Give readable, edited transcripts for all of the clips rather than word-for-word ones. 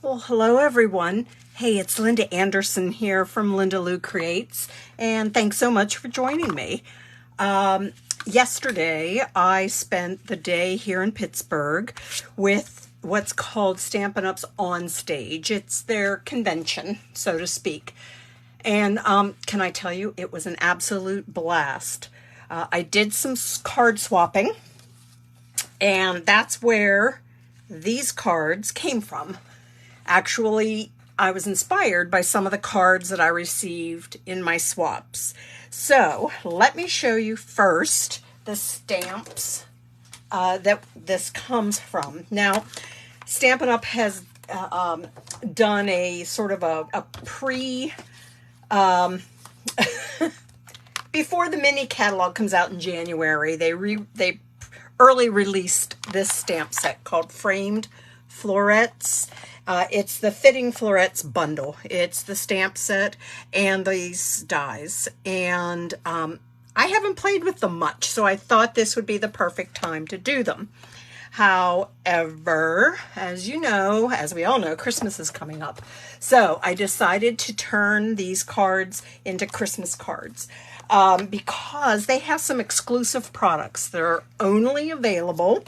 Well, hello everyone. Hey, it's Linda Anderson here from Linda Lou Creates, and thanks so much for joining me. Yesterday, I spent the day here in Pittsburgh with what's called Stampin' Up's OnStage. It's their convention, so to speak. And can I tell you, it was an absolute blast. I did some card swapping, and that's where these cards came from. Actually, I was inspired by some of the cards that I received in my swaps. So let me show you first the stamps that this comes from. Now, Stampin' Up has done a sort of a pre, before the mini catalog comes out in January, they early released this stamp set called Framed Florets. It's the Fitting Florets bundle. It's the stamp set and these dies. And I haven't played with them much, so I thought this would be the perfect time to do them. However, as you know, as we all know, Christmas is coming up. So I decided to turn these cards into Christmas cards because they have some exclusive products that are only available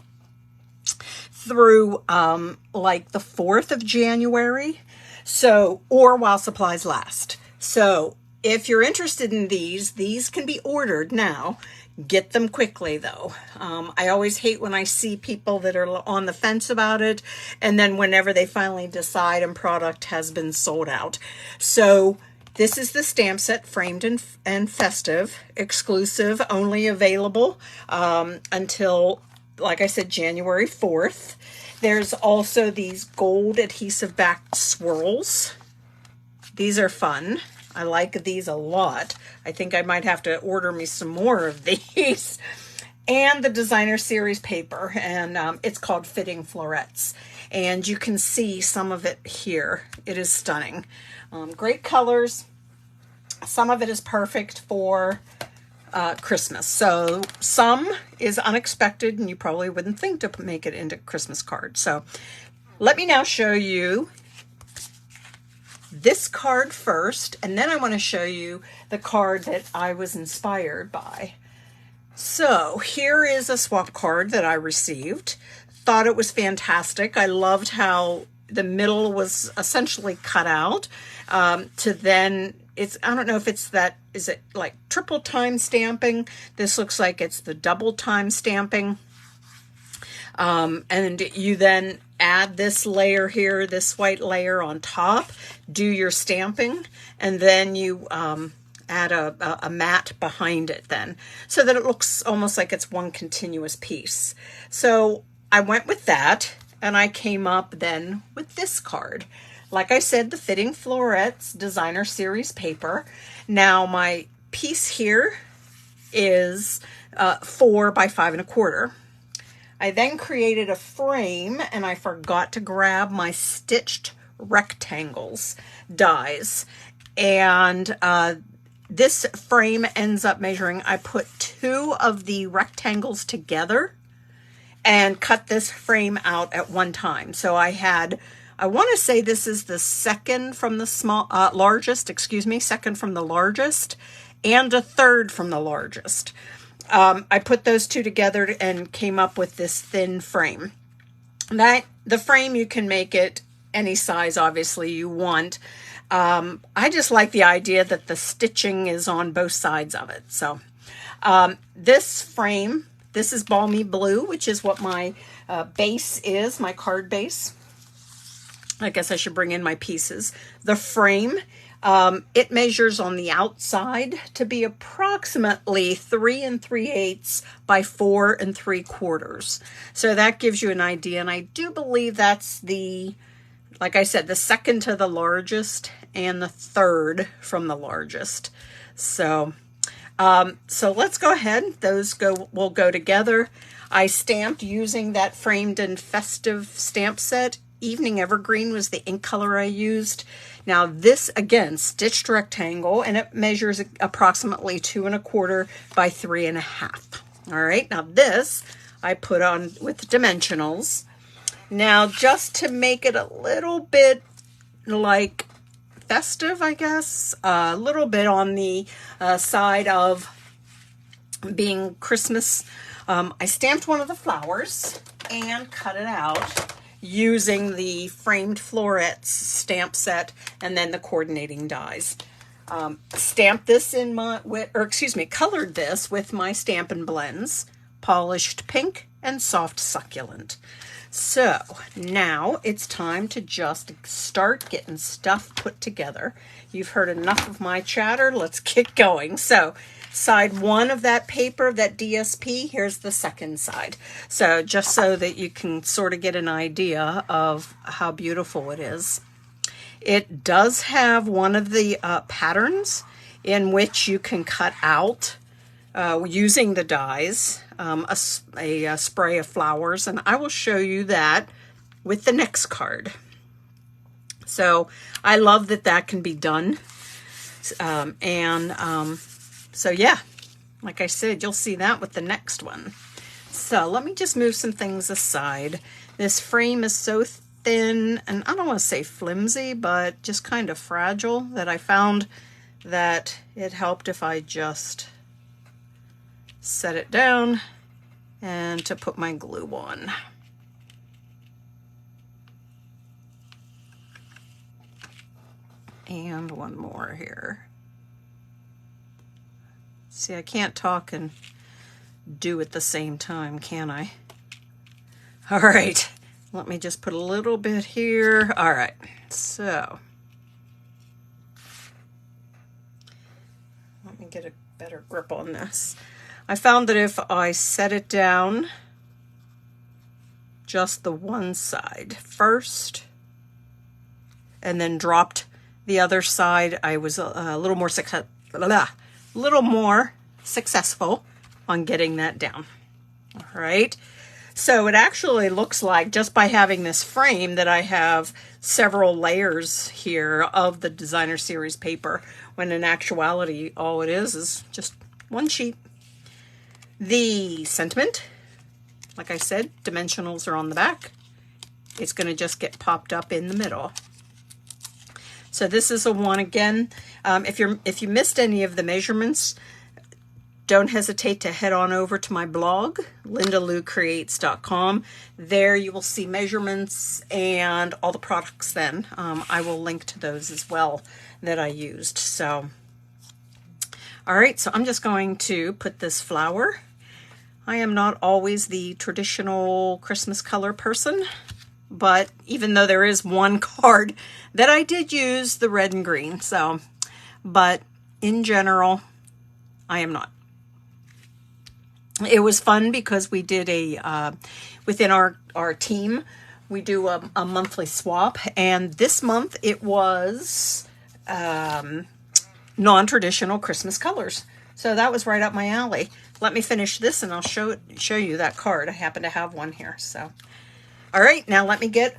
through like the 4th of January, so, or while supplies last. So if you're interested in these can be ordered now. Get them quickly though. I always hate when I see people that are on the fence about it, and then whenever they finally decide and product has been sold out. So this is the stamp set, Framed and Festive, exclusive, only available until, like I said, January 4th. There's also these gold adhesive backed swirls. These are fun. I like these a lot. I think I might have to order me some more of these. And the designer series paper, and it's called Fitting Florets. And you can see some of it here. It is stunning. Great colors. Some of it is perfect for Christmas. So some is unexpected and you probably wouldn't think to make it into Christmas cards. So let me now show you this card first, and then I want to show you the card that I was inspired by. So here is a swap card that I received. Thought it was fantastic. I loved how the middle was essentially cut out to then I don't know if it's that, is it like triple time stamping? This looks like it's the double time stamping. And you then add this layer here, this white layer on top, do your stamping, and then you add a mat behind it then, so that it looks almost like it's one continuous piece. So I went with that, and I came up then with this card. Like I said, the Fitting Florets designer series paper. Now my piece here is 4 by 5 1/4. I then created a frame, and I forgot to grab my stitched rectangles dies. And this frame ends up measuring, I put 2 of the rectangles together and cut this frame out at one time. So I want to say this is the second from the second from the largest, and a third from the largest. I put those 2 together and came up with this thin frame. The frame, you can make it any size, obviously, you want. I just like the idea that the stitching is on both sides of it. So this frame, this is Balmy Blue, which is what my base is, my card base. I guess I should bring in my pieces. The frame, it measures on the outside to be approximately 3 3/8 by 4 3/4. So that gives you an idea. And I do believe that's like I said, the second to the largest and the third from the largest. So let's go ahead. Those will go together. I stamped using that Framed and Festive stamp set. Evening Evergreen was the ink color I used. Now this, again, stitched rectangle, and it measures approximately 2 1/4 by 3 1/2. All right, now this I put on with dimensionals. Now, just to make it a little bit like festive, I guess, a little bit on the side of being Christmas, I stamped one of the flowers and cut it out using the framed florets stamp set and then the coordinating dies. Stamped this in my, colored this with my Stampin' Blends, Polished Pink and Soft Succulent. So now it's time to just start getting stuff put together. You've heard enough of my chatter. Let's get going. So side one of that paper, that DSP, here's the second side. So just so that you can sort of get an idea of how beautiful it is. It does have one of the patterns in which you can cut out using the dies, a spray of flowers, and I will show you that with the next card. So I love that that can be done. So yeah, like I said, you'll see that with the next one. So let me just move some things aside. This frame is so thin, and I don't want to say flimsy, but just kind of fragile, that I found that it helped if I just set it down and to put my glue on. And one more here. See, I can't talk and do at the same time, can I? All right, let me just put a little bit here. All right, so let me get a better grip on this. I found that if I set it down just the one side first and then dropped the other side, I was a little more successful on getting that down. All right. So it actually looks like, just by having this frame, that I have several layers here of the designer series paper, when in actuality all it is just one sheet. The sentiment, like I said, dimensionals are on the back. It's going to just get popped up in the middle. So this is a one again. If you missed any of the measurements, don't hesitate to head on over to my blog, lindaloucreates.com. There you will see measurements and all the products then. I will link to those as well that I used. So, all right, so I'm just going to put this flower. I am not always the traditional Christmas color person, but even though there is one card that I did use the red and green, so, but in general, I am not. It was fun because we did within our team, we do a monthly swap, and this month it was non-traditional Christmas colors. So that was right up my alley. Let me finish this and I'll show you that card. I happen to have one here. So, all right, now let me get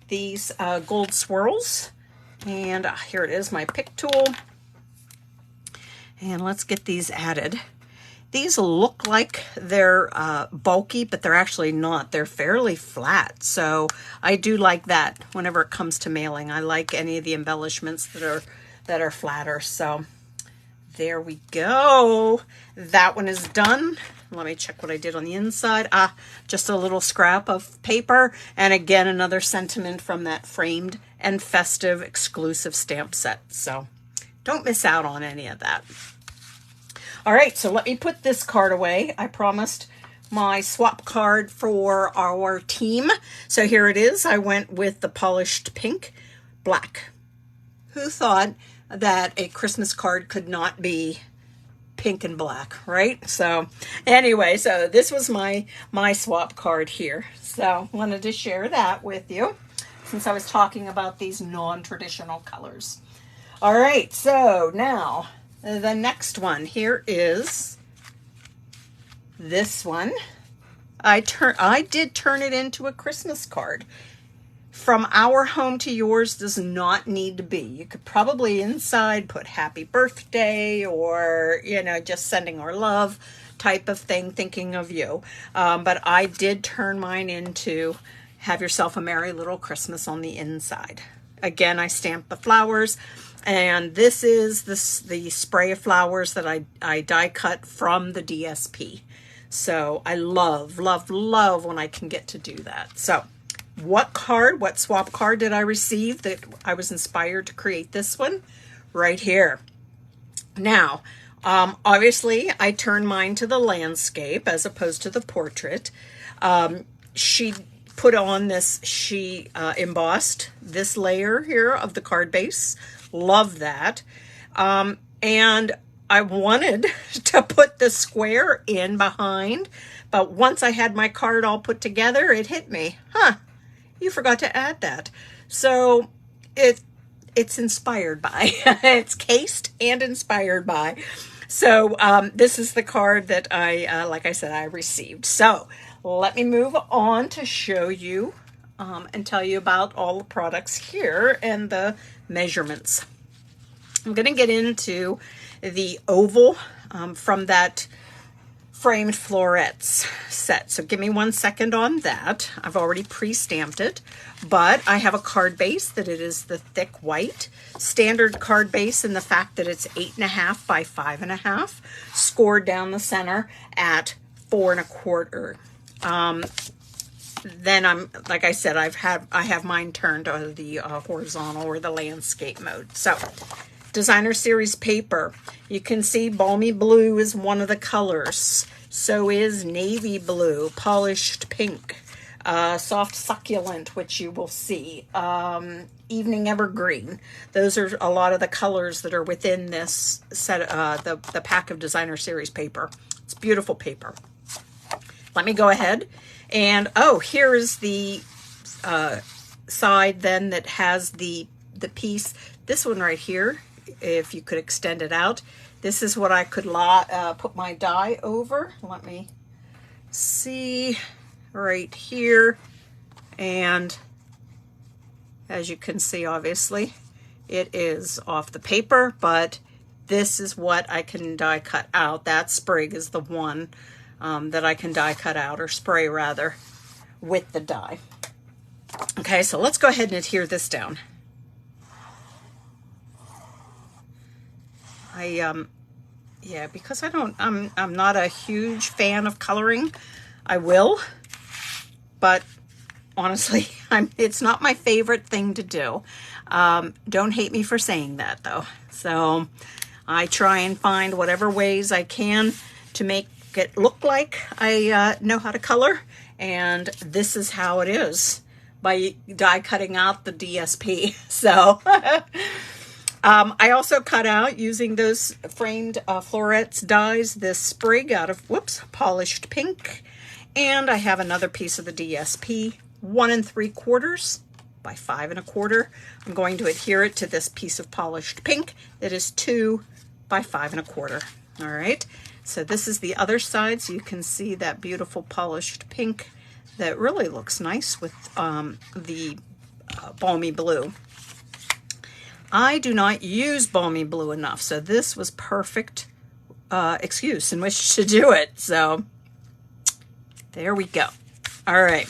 these gold swirls, and here it is, my pick tool, and let's get these added. These look like they're bulky, but they're actually not. They're fairly flat, so I do like that whenever it comes to mailing. I like any of the embellishments that are flatter. So there we go. That one is done. Let me check what I did on the inside. Just a little scrap of paper, and again another sentiment from that framed and festive exclusive stamp set. So don't miss out on any of that. All right, so let me put this card away. I promised my swap card for our team. So here it is. I went with the polished pink, black. Who thought that a Christmas card could not be pink and black, right? So anyway, so this was my swap card here. So wanted to share that with you since I was talking about these non-traditional colors. All right, so now the next one here is this one. I did turn it into a Christmas card. From our home to yours does not need to be. You could probably inside put happy birthday, or, you know, just sending our love type of thing, thinking of you. But I did turn mine into have yourself a merry little Christmas on the inside. Again, I stamped the flowers, and this is the spray of flowers that I die cut from the DSP. So I love, love, love when I can get to do that. So what swap card did I receive that I was inspired to create this one? Right here. Now, obviously, I turned mine to the landscape as opposed to the portrait. She put on this, she embossed this layer here of the card base. Love that. And I wanted to put the square in behind, but once I had my card all put together, it hit me. You forgot to add that. So it's inspired by, it's cased and inspired by. So this is the card that like I said, I received. So let me move on to show you and tell you about all the products here and the measurements. I'm going to get into the oval from that framed florets set. So give me 1 second on that. I've already pre-stamped it, but I have a card base that it is the thick white standard card base in the fact that it's 8.5 by 5.5, scored down the center at 4 1/4. Then I'm, like I said, I have mine turned to the horizontal or the landscape mode. So designer series paper. You can see balmy blue is one of the colors. So is navy blue, polished pink, soft succulent, which you will see, evening evergreen. Those are a lot of the colors that are within this set, the pack of designer series paper. It's beautiful paper. Let me go ahead and, here is the side then that has the piece. This one right here, if you could extend it out, this is what I could put my die over. Let me see right here. And as you can see, obviously, it is off the paper, but this is what I can die cut out. That sprig is the one that I can die cut out, or spray rather, with the die. Okay, so let's go ahead and adhere this down. Yeah, because I'm not a huge fan of coloring. I will, but honestly, it's not my favorite thing to do. Don't hate me for saying that though. So I try and find whatever ways I can to make it look like I know how to color, and this is how it is by die cutting out the DSP. So I also cut out, using those framed florets dies, this sprig out of, polished pink. And I have another piece of the DSP, 1 3/4 by 5 1/4. I'm going to adhere it to this piece of polished pink that is 2 by 5 1/4. All right, so this is the other side, so you can see that beautiful polished pink that really looks nice with the balmy blue. I do not use balmy blue enough, so this was perfect excuse in which to do it. So there we go. All right.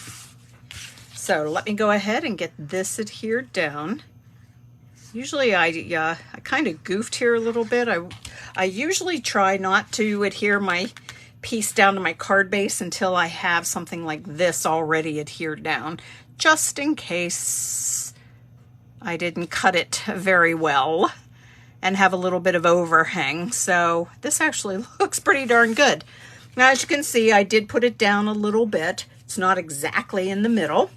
So let me go ahead and get this adhered down. Usually I kind of goofed here a little bit. I usually try not to adhere my piece down to my card base until I have something like this already adhered down, just in case I didn't cut it very well and have a little bit of overhang. So this actually looks pretty darn good. Now, as you can see, I did put it down a little bit. It's not exactly in the middle.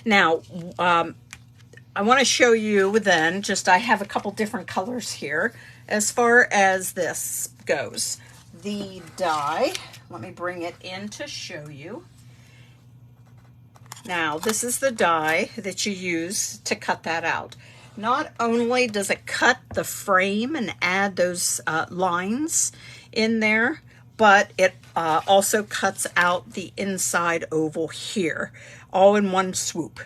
Now, I want to show you then, I have a couple different colors here as far as this goes. The die, let me bring it in to show you. Now, this is the die that you use to cut that out. Not only does it cut the frame and add those lines in there, but it also cuts out the inside oval here, all in one swoop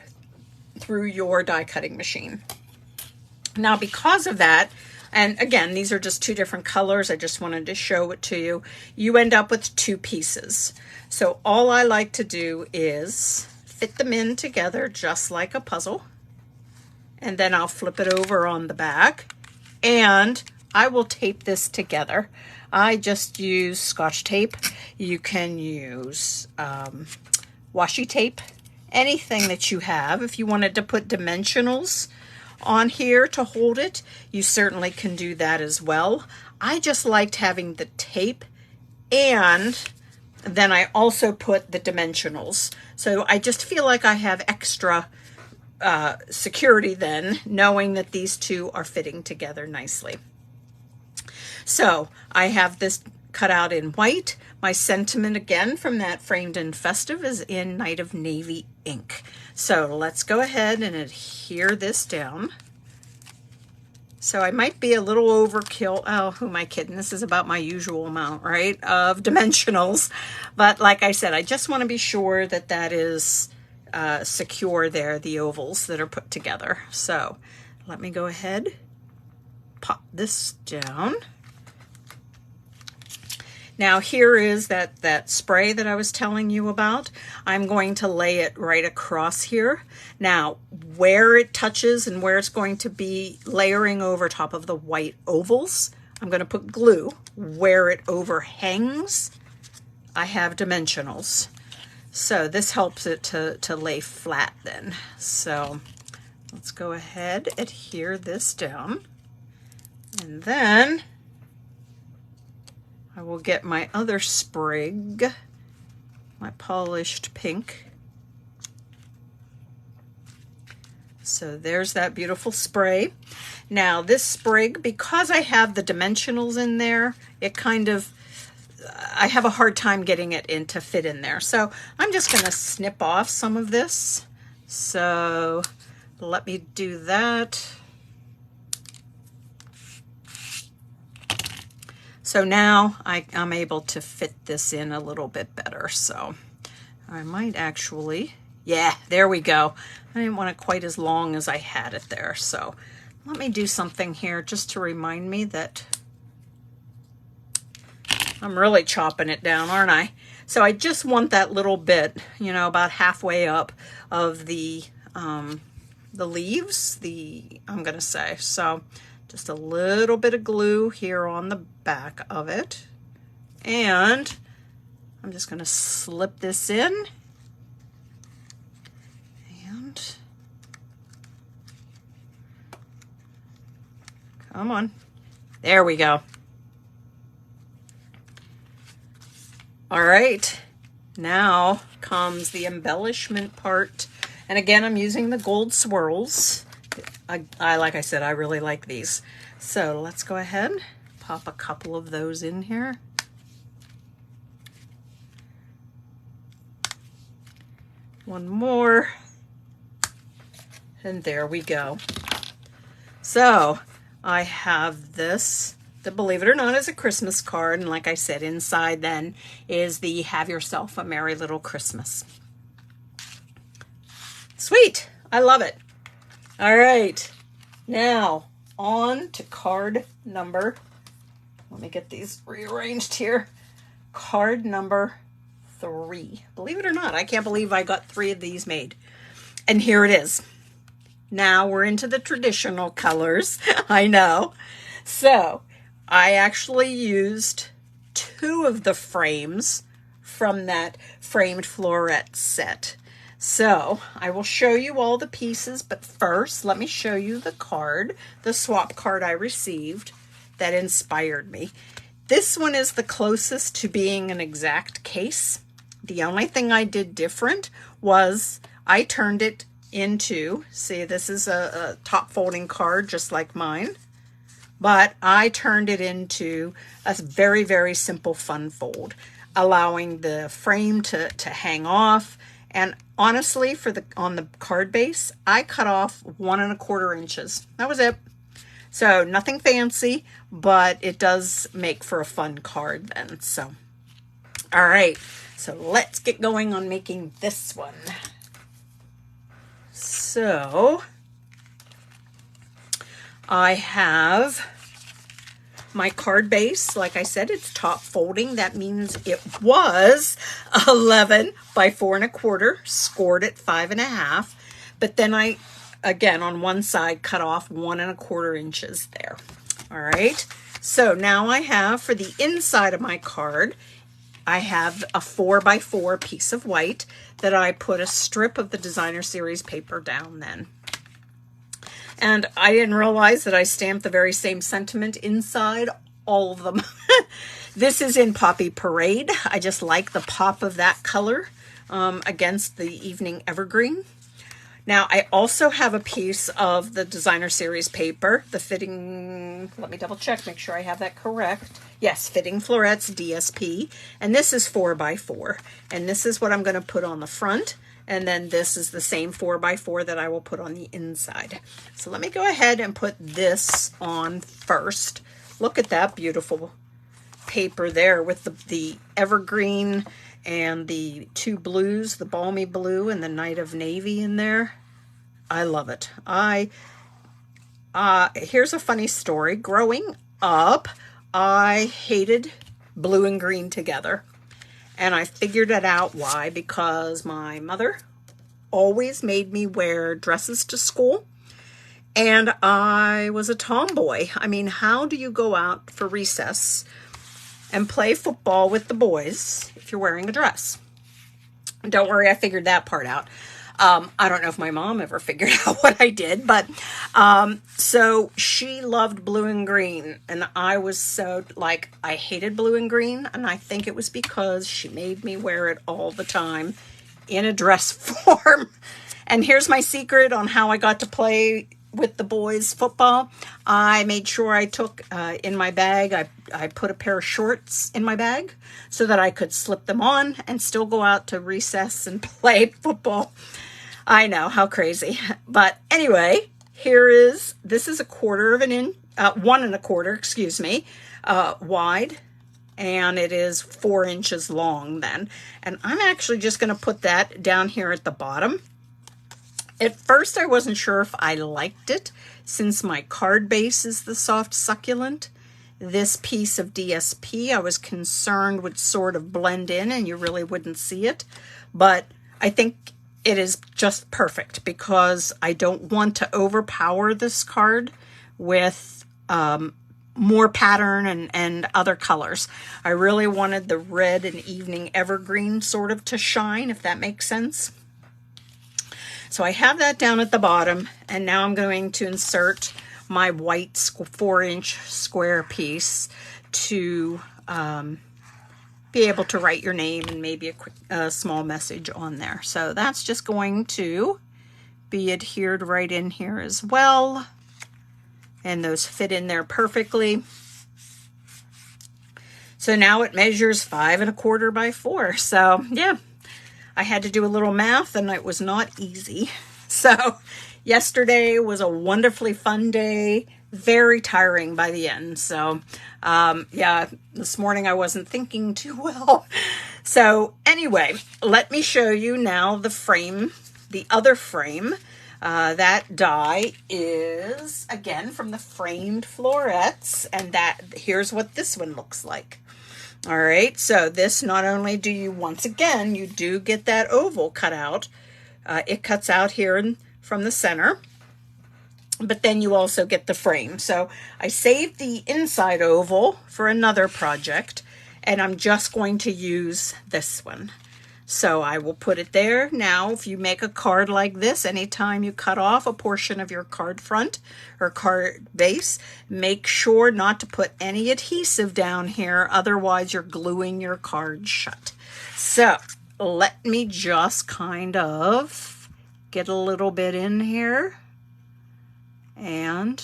through your die cutting machine. Now, because of that, and again, these are just two different colors, I just wanted to show it to you, you end up with two pieces. So all I like to do is fit them in together just like a puzzle. And then I'll flip it over on the back and I will tape this together. I just use Scotch tape. You can use washi tape, anything that you have. If you wanted to put dimensionals on here to hold it, you certainly can do that as well. I just liked having the tape, and then I also put the dimensionals. So I just feel like I have extra security then, knowing that these two are fitting together nicely. So I have this cut out in white. My sentiment again from that Framed and Festive is in Night of Navy ink. So let's go ahead and adhere this down. So I might be a little overkill. Oh, who am I kidding? This is about my usual amount, right, of dimensionals. But like I said, I just want to be sure that that is secure there, the ovals that are put together. So let me go ahead, pop this down. Now here is that spray that I was telling you about. I'm going to lay it right across here. Now where it touches and where it's going to be layering over top of the white ovals, I'm going to put glue. Where it overhangs, I have dimensionals. So this helps it to lay flat then. So let's go ahead, adhere this down, and then I will get my other sprig, my polished pink. So there's that beautiful spray. Now this sprig, because I have the dimensionals in there, it kind of, I have a hard time getting it in to fit in there. So I'm just going to snip off some of this. So let me do that. So now I'm able to fit this in a little bit better. So I might actually, yeah, there we go. I didn't want it quite as long as I had it there. So let me do something here just to remind me that I'm really chopping it down, aren't I? So I just want that little bit, you know, about halfway up of the leaves, I'm gonna say. So just a little bit of glue here on the back of it. And I'm just gonna slip this in. And come on, there we go. All right, now comes the embellishment part. And again, I'm using the gold swirls. Like I said, I really like these. So let's go ahead, pop a couple of those in here. One more. And there we go. So I have this, that, believe it or not, is a Christmas card. And like I said, inside then is the Have Yourself a Merry Little Christmas. Sweet. I love it. All right. Now on to card number, let me get these rearranged here. Card number 3. Believe it or not, I can't believe I got 3 of these made. And here it is. Now we're into the traditional colors. I know. So I actually used 2 of the frames from that Framed Florets set. So I will show you all the pieces, but first let me show you the card, the swap card I received that inspired me. This one is the closest to being an exact case. The only thing I did different was I turned it into, see, this is a top folding card just like mine, but I turned it into a very, very simple fun fold, allowing the frame to hang off. And honestly, on the card base, I cut off 1 1/4 inches. That was it. So nothing fancy, but it does make for a fun card then. So, all right. So let's get going on making this one. So I have My card base, like I said, it's top folding. That means it was 11 by 4¼ scored at 5½. But then I, again, on one side, cut off 1¼ inches there. All right. So now I have, for the inside of my card, I have a 4x4 piece of white that I put a strip of the Designer Series paper down then. And I didn't realize that I stamped the very same sentiment inside all of them. This is in Poppy Parade. I just like the pop of that color against the Evening Evergreen. Now, I also have a piece of the Designer Series paper, the Fitting, let me double check, make sure I have that correct. Yes, Fitting Florets DSP, and this is 4x4. And this is what I'm going to put on the front, and then this is the same 4x4 that I will put on the inside. So let me go ahead and put this on first. Look at that beautiful paper there with the evergreen and the two blues, the balmy blue and the night of navy in there. I love it. Here's a funny story. Growing up, I hated blue and green together. And I figured it out why, because my mother always made me wear dresses to school. And I was a tomboy. I mean, how do you go out for recess and play football with the boys if you're wearing a dress? Don't worry, I figured that part out. I don't know if my mom ever figured out what I did, but so she loved blue and green, and I was so, like, I hated blue and green, and I think it was because she made me wear it all the time in a dress form. And here's my secret on how I got to play with the boys football. I made sure I took in my bag, I put a pair of shorts in my bag so that I could slip them on and still go out to recess and play football. I know, how crazy. But anyway, this is 1¼ excuse me, wide, and it is 4 inches long then. And I'm actually just going to put that down here at the bottom. At first, I wasn't sure if I liked it, since my card base is the soft succulent. This piece of DSP, I was concerned would sort of blend in and you really wouldn't see it. But I think it is just perfect because I don't want to overpower this card with more pattern and other colors. I really wanted the red and Evening Evergreen sort of to shine, if that makes sense. So I have that down at the bottom, and now I'm going to insert my white 4-inch square piece to be able to write your name and maybe a quick small message on there. So that's just going to be adhered right in here as well, and those fit in there perfectly. So now it measures 5¼ by 4. So yeah, I had to do a little math, and it was not easy. So yesterday was a wonderfully fun day, very tiring by the end. So yeah, this morning I wasn't thinking too well. So anyway, let me show you now the frame, the other frame. That die is, again, from the Framed Florets, and here's what this one looks like. All right, so this, not only do you, once again, you do get that oval cut out. It cuts out here from the center, but then you also get the frame. So I saved the inside oval for another project, and I'm just going to use this one. So I will put it there. Now, if you make a card like this, anytime you cut off a portion of your card front or card base, make sure not to put any adhesive down here. Otherwise, you're gluing your card shut. So let me just kind of get a little bit in here. And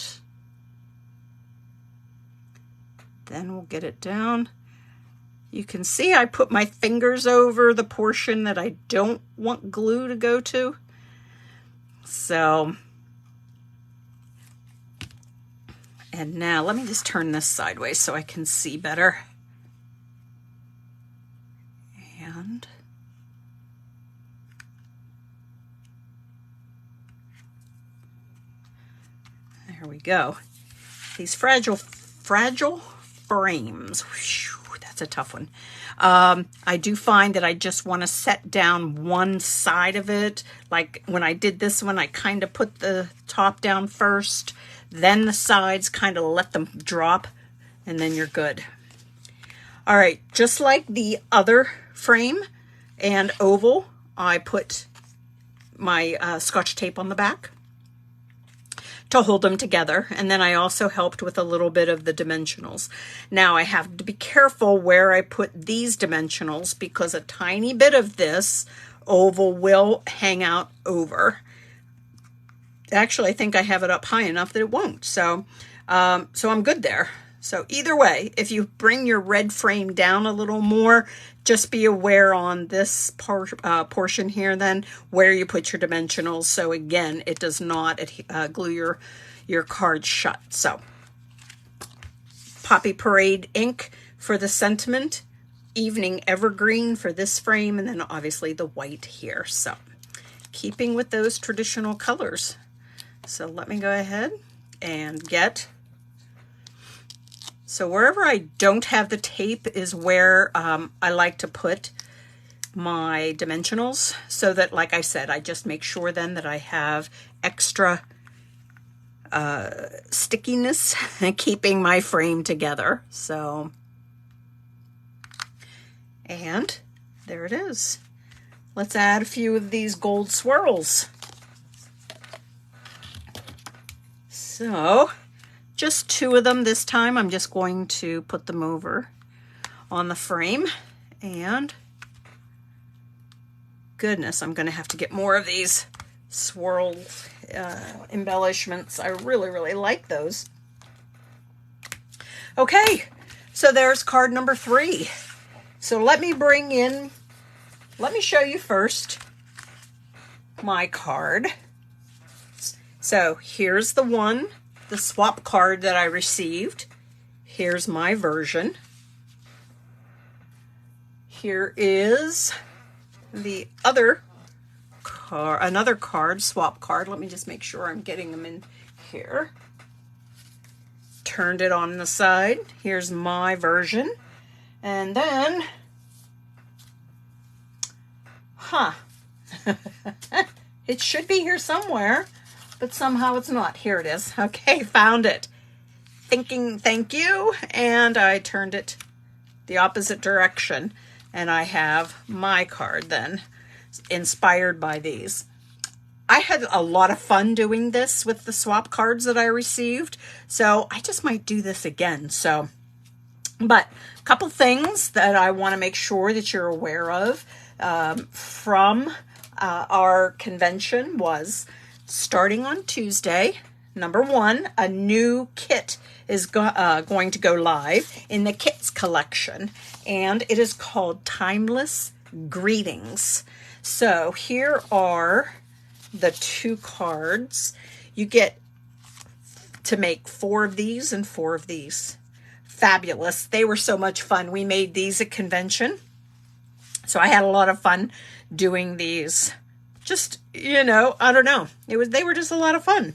then we'll get it down. You can see I put my fingers over the portion that I don't want glue to go to. So, and now let me just turn this sideways so I can see better. And there we go. These fragile frames. Whew, that's a tough one. I do find that I just want to set down one side of it. Like when I did this one, I kind of put the top down first, then the sides, kind of let them drop, and then you're good. All right, just like the other frame and oval, I put my Scotch tape on the back to hold them together. And then I also helped with a little bit of the dimensionals. Now I have to be careful where I put these dimensionals because a tiny bit of this oval will hang out over. Actually, I think I have it up high enough that it won't. So I'm good there. So either way, if you bring your red frame down a little more, just be aware on this portion here then where you put your dimensionals. So again, it does not glue your card shut. So Poppy Parade ink for the sentiment, Evening Evergreen for this frame, and then obviously the white here. So keeping with those traditional colors. So let me go ahead and get... So wherever I don't have the tape is where I like to put my dimensionals so that, like I said, I just make sure then that I have extra stickiness keeping my frame together. So, and there it is. Let's add a few of these gold swirls. So... just 2 of them this time. I'm just going to put them over on the frame. And goodness, I'm going to have to get more of these swirl embellishments. I really, really like those. Okay, so there's card number 3. So let me show you first my card. So here's the one. The swap card that I received. Here's my version. Here is the other card, another card, swap card. Let me just make sure I'm getting them in here. Turned it on the side. Here's my version. And then, it should be here somewhere. But somehow it's not. Here it is. Okay, found it. Thinking thank you. And I turned it the opposite direction. And I have my card then, inspired by these. I had a lot of fun doing this with the swap cards that I received. So I just might do this again. So, but a couple things that I want to make sure that you're aware of from our convention was... starting on Tuesday, number 1, a new kit is going to go live in the kits collection, and it is called Timeless Greetings. So here are the 2 cards. You get to make 4 of these and 4 of these. Fabulous. They were so much fun. We made these at convention, so I had a lot of fun doing these. Just, you know, I don't know. They were just a lot of fun.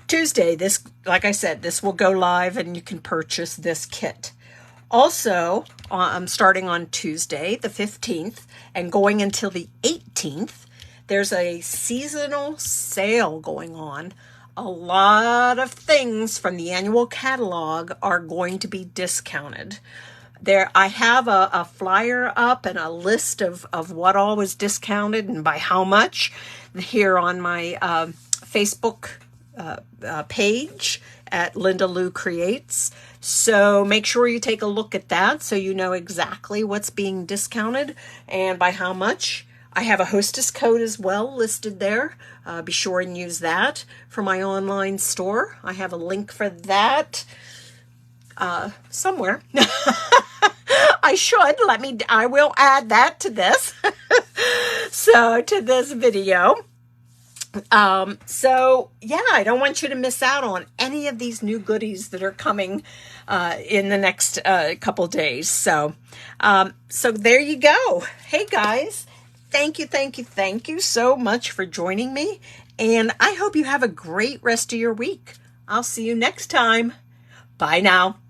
Tuesday, this, like I said, this will go live and you can purchase this kit. Also, I'm starting on Tuesday, the 15th, and going until the 18th, there's a seasonal sale going on. A lot of things from the annual catalog are going to be discounted. There, I have a flyer up and a list of what all was discounted and by how much here on my Facebook page at Linda Lou Creates. So make sure you take a look at that so you know exactly what's being discounted and by how much. I have a hostess code as well listed there. Be sure and use that for my online store. I have a link for that somewhere. I will add that to this. So to this video. So yeah, I don't want you to miss out on any of these new goodies that are coming in the next couple days. So there you go. Hey guys, thank you so much for joining me. And I hope you have a great rest of your week. I'll see you next time. Bye now.